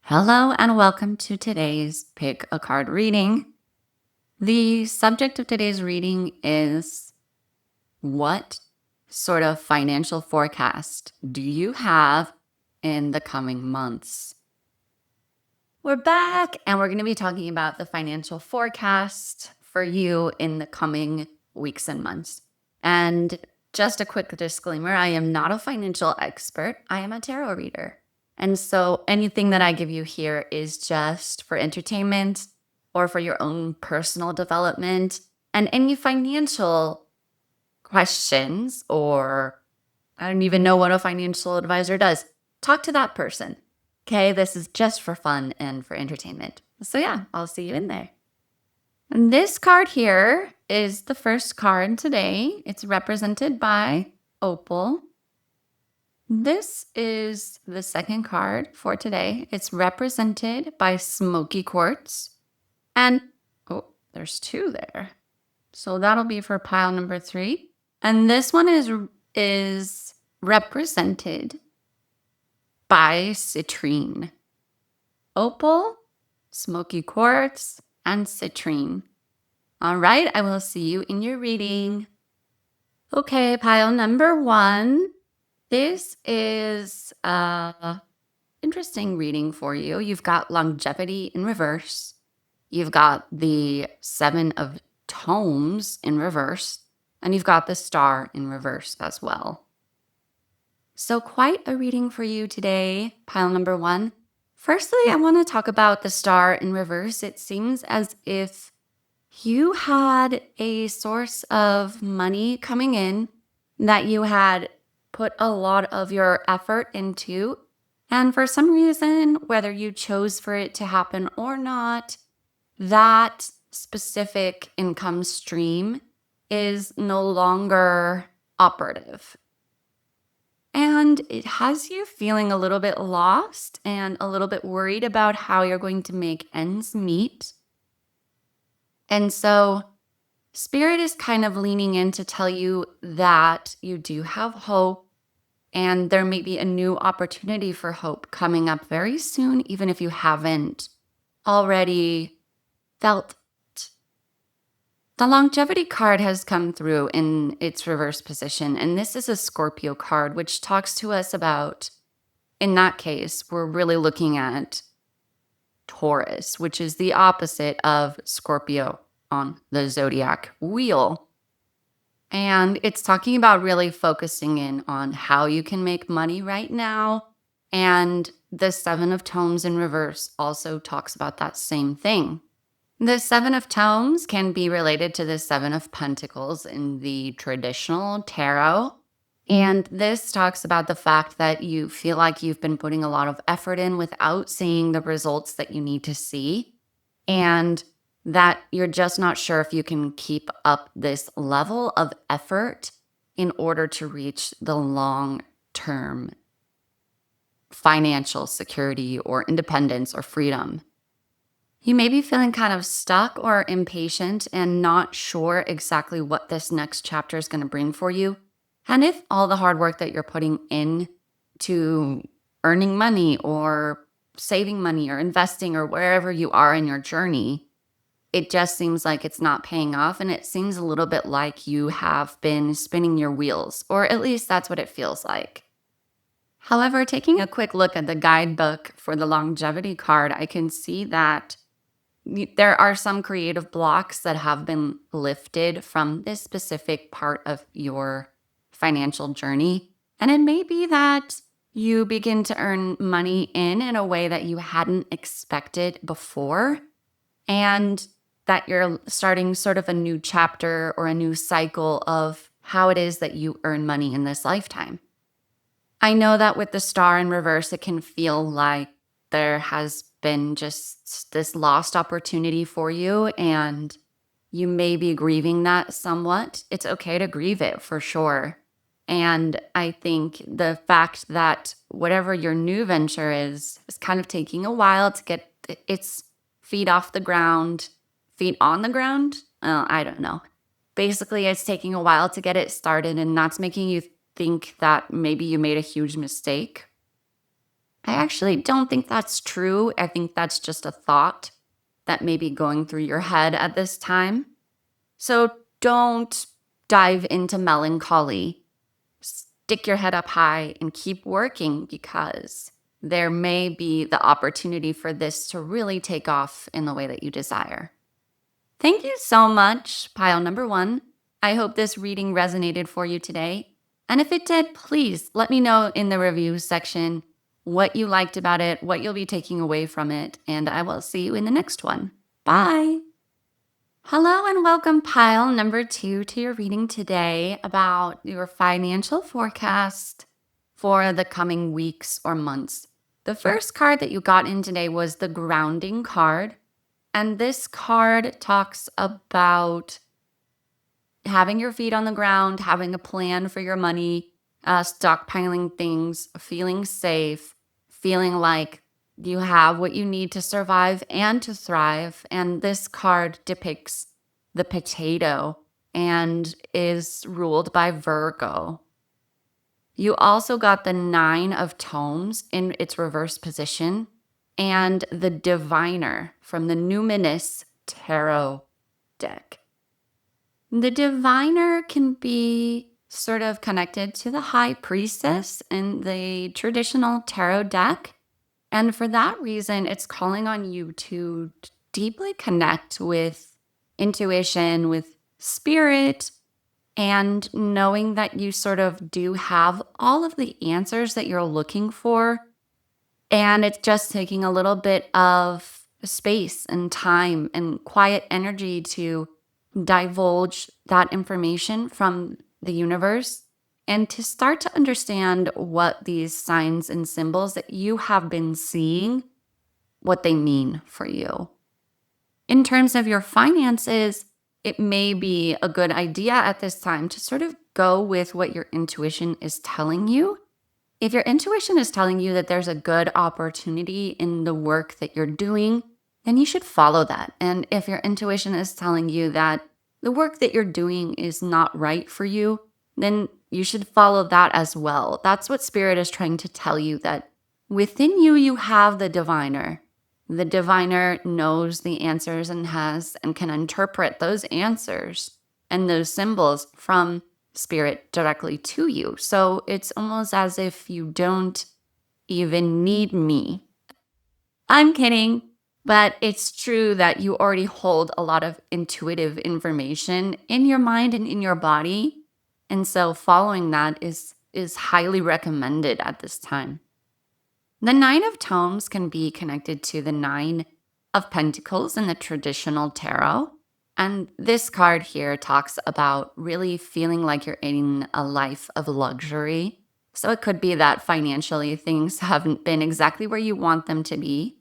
Hello and welcome to today's Pick a Card reading. The subject of today's reading is what sort of financial forecast do you have in the coming months? We're back and we're going to be talking about the financial forecast for you in the coming weeks and months. And just a quick disclaimer, I am not a financial expert. I am a tarot reader. And so anything that I give you here is just for entertainment or for your own personal development. And any financial questions, or I don't even know what a financial advisor does, talk to that person. Okay, this is just for fun and for entertainment. So yeah, I'll see you in there. And this card here is the first card today. It's represented by Opal. This is the second card for today. It's represented by Smoky Quartz. And, oh, there's two there. So that'll be for pile number 3. And this one is represented by Citrine. Opal, Smoky Quartz, and Citrine. All right, I will see you in your reading. Okay, pile number 1. This is a interesting reading for you. You've got longevity in reverse. You've got the 7 of tomes in reverse. And you've got the star in reverse as well. So quite a reading for you today, pile number 1. Firstly, I want to talk about the star in reverse. It seems as if you had a source of money coming in that you had put a lot of your effort into. And for some reason, whether you chose for it to happen or not, that specific income stream is no longer operative. And it has you feeling a little bit lost and a little bit worried about how you're going to make ends meet. And so Spirit is kind of leaning in to tell you that you do have hope, and there may be a new opportunity for hope coming up very soon, even if you haven't already felt it. The longevity card has come through in its reverse position, and this is a Scorpio card, which talks to us about, in that case, we're really looking at Taurus, which is the opposite of Scorpio on the zodiac wheel. And it's talking about really focusing in on how you can make money right now. And the 7 of tomes in reverse also talks about that same thing. The 7 of tomes can be related to the 7 of pentacles in the traditional tarot. And this talks about the fact that you feel like you've been putting a lot of effort in without seeing the results that you need to see. And that you're just not sure if you can keep up this level of effort in order to reach the long-term financial security or independence or freedom. You may be feeling kind of stuck or impatient and not sure exactly what this next chapter is going to bring for you. And if all the hard work that you're putting in to earning money or saving money or investing or wherever you are in your journey, it just seems like it's not paying off, and it seems a little bit like you have been spinning your wheels, or at least that's what it feels like. However, taking a quick look at the guidebook for the longevity card, I can see that there are some creative blocks that have been lifted from this specific part of your financial journey. And it may be that you begin to earn money in a way that you hadn't expected before, and that you're starting sort of a new chapter or a new cycle of how it is that you earn money in this lifetime. I know that with the star in reverse, it can feel like there has been just this lost opportunity for you, and you may be grieving that somewhat. It's okay to grieve it for sure. And I think the fact that whatever your new venture is kind of taking a while to get its feet off the ground, feet on the ground? I don't know. Basically, it's taking a while to get it started, and that's making you think that maybe you made a huge mistake. I actually don't think that's true. I think that's just a thought that may be going through your head at this time. So don't dive into melancholy. Stick your head up high and keep working because there may be the opportunity for this to really take off in the way that you desire. Thank you so much, pile number 1. I hope this reading resonated for you today. And if it did, please let me know in the reviews section what you liked about it, what you'll be taking away from it, and I will see you in the next one. Bye. Hello and welcome, pile number 2, to your reading today about your financial forecast for the coming weeks or months. The first card that you got in today was the grounding card. And this card talks about having your feet on the ground, having a plan for your money, stockpiling things, feeling safe, feeling like you have what you need to survive and to thrive. And this card depicts the potato and is ruled by Virgo. You also got the 9 of Tomes in its reverse position and the Diviner from the Numinous Tarot deck. The Diviner can be sort of connected to the High Priestess in the traditional tarot deck. And for that reason, it's calling on you to deeply connect with intuition, with spirit, and knowing that you sort of do have all of the answers that you're looking for. And it's just taking a little bit of space and time and quiet energy to divulge that information from the universe and to start to understand what these signs and symbols that you have been seeing, what they mean for you. In terms of your finances, it may be a good idea at this time to sort of go with what your intuition is telling you. If your intuition is telling you that there's a good opportunity in the work that you're doing, then you should follow that. And if your intuition is telling you that the work that you're doing is not right for you, then you should follow that as well. That's what Spirit is trying to tell you, that within you, you have the diviner. The diviner knows the answers and can interpret those answers and those symbols from Spirit directly to you. So it's almost as if you don't even need me. I'm kidding, but it's true that you already hold a lot of intuitive information in your mind and in your body. And so following that is highly recommended at this time. The 9 of Tomes can be connected to the 9 of Pentacles in the traditional tarot. And this card here talks about really feeling like you're in a life of luxury. So it could be that financially things haven't been exactly where you want them to be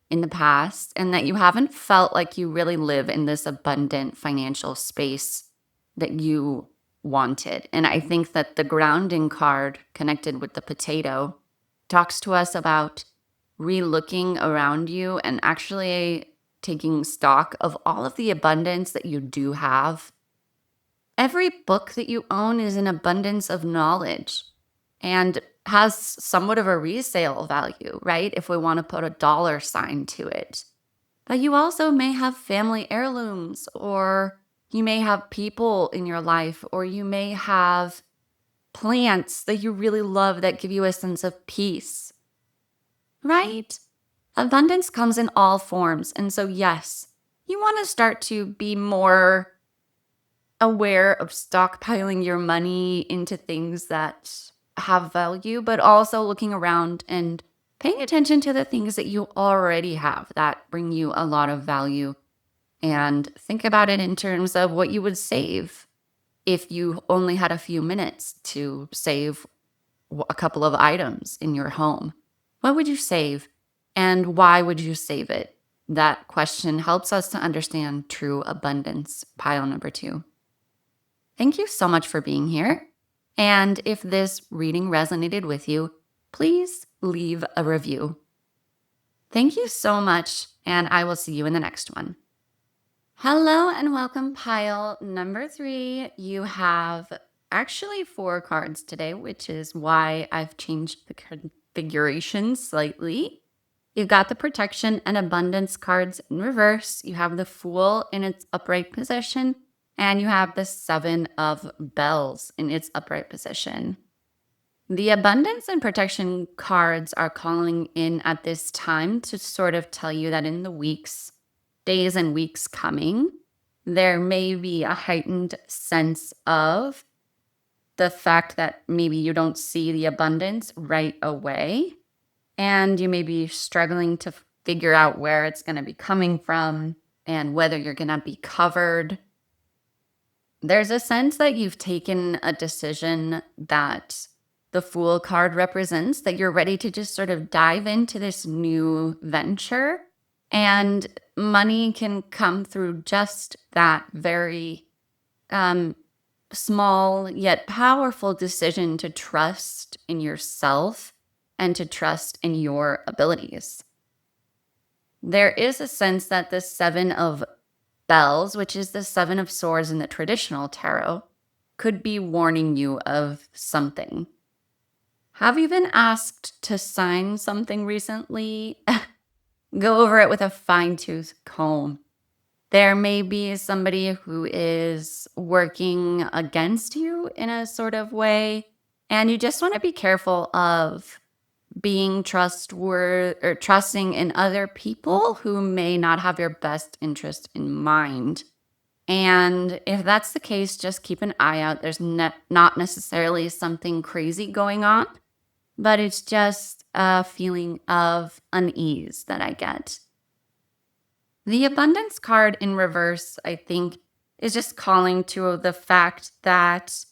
in the past, and that you haven't felt like you really live in this abundant financial space that you wanted. And I think that the grounding card connected with the potato talks to us about re-looking around you and actually taking stock of all of the abundance that you do have. Every book that you own is an abundance of knowledge and has somewhat of a resale value, right? If we want to put a dollar sign to it. But you also may have family heirlooms, or you may have people in your life, or you may have plants that you really love that give you a sense of peace, right? Abundance comes in all forms. And so, yes, you want to start to be more aware of stockpiling your money into things that have value, but also looking around and paying attention to the things that you already have that bring you a lot of value. And think about it in terms of what you would save if you only had a few minutes to save a couple of items in your home. What would you save, and why would you save it? That question helps us to understand true abundance, pile number 2. Thank you so much for being here. And if this reading resonated with you, please leave a review. Thank you so much, and I will see you in the next one. Hello and welcome, pile number 3. You have actually 4 cards today, which is why I've changed the configuration slightly. You've got the protection and abundance cards in reverse. You have the Fool in its upright position, and you have the Seven of Bells in its upright position. The abundance and protection cards are calling in at this time to sort of tell you that in the days and weeks coming, there may be a heightened sense of the fact that maybe you don't see the abundance right away, and you may be struggling to figure out where it's going to be coming from and whether you're going to be covered. There's a sense that you've taken a decision that the Fool card represents, that you're ready to just sort of dive into this new venture, and money can come through just that very small yet powerful decision to trust in yourself and to trust in your abilities. There is a sense that the Seven of Bells, which is the Seven of Swords in the traditional tarot, could be warning you of something. Have you been asked to sign something recently? Go over it with a fine-tooth comb. There may be somebody who is working against you in a sort of way, and you just want to be careful of being trustworthy or trusting in other people who may not have your best interest in mind. And if that's the case, just keep an eye out. There's not necessarily something crazy going on, but it's just a feeling of unease that I get. The abundance card in reverse, I think, is just calling to the fact that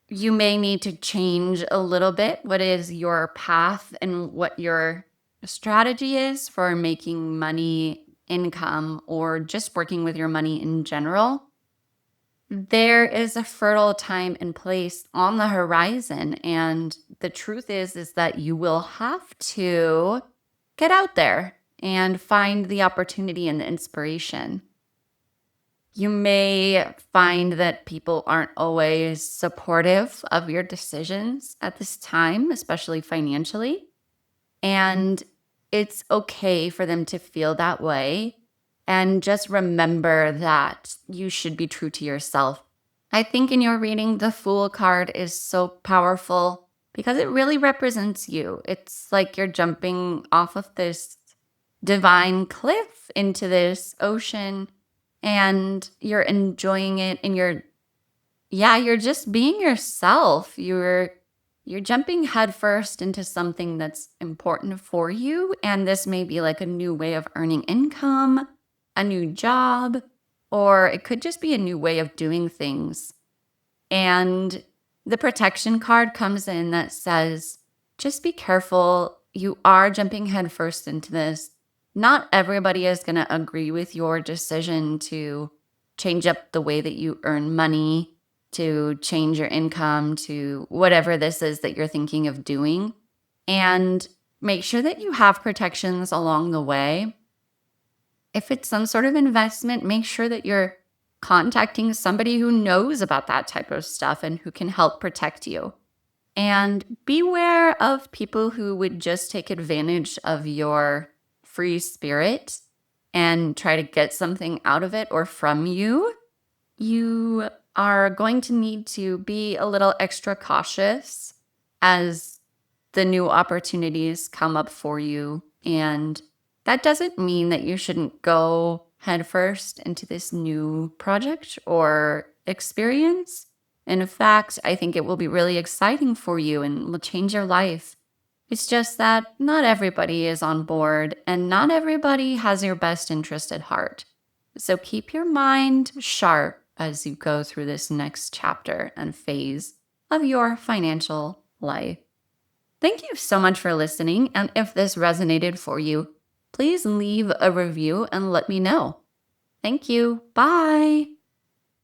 you may need to change a little bit what is your path and what your strategy is for making money, income, or just working with your money in general. There is a fertile time and place on the horizon, and the truth is that you will have to get out there and find the opportunity and the inspiration. You may find that people aren't always supportive of your decisions at this time, especially financially. And it's okay for them to feel that way. And just remember that you should be true to yourself. I think in your reading, the Fool card is so powerful because it really represents you. It's like you're jumping off of this divine cliff into this ocean, and you're enjoying it, and you're just being yourself. You're jumping headfirst into something that's important for you, and this may be like a new way of earning income, a new job, or it could just be a new way of doing things. And the protection card comes in that says, just be careful. You are jumping headfirst into this. Not everybody is going to agree with your decision to change up the way that you earn money, to change your income, to whatever this is that you're thinking of doing. And make sure that you have protections along the way. If it's some sort of investment, make sure that you're contacting somebody who knows about that type of stuff and who can help protect you. And beware of people who would just take advantage of your free spirit and try to get something out of it or from you. You are going to need to be a little extra cautious as the new opportunities come up for you. And that doesn't mean that you shouldn't go headfirst into this new project or experience. In fact, I think it will be really exciting for you and will change your life. It's just that not everybody is on board and not everybody has your best interest at heart. So keep your mind sharp as you go through this next chapter and phase of your financial life. Thank you so much for listening. And if this resonated for you, please leave a review and let me know. Thank you. Bye.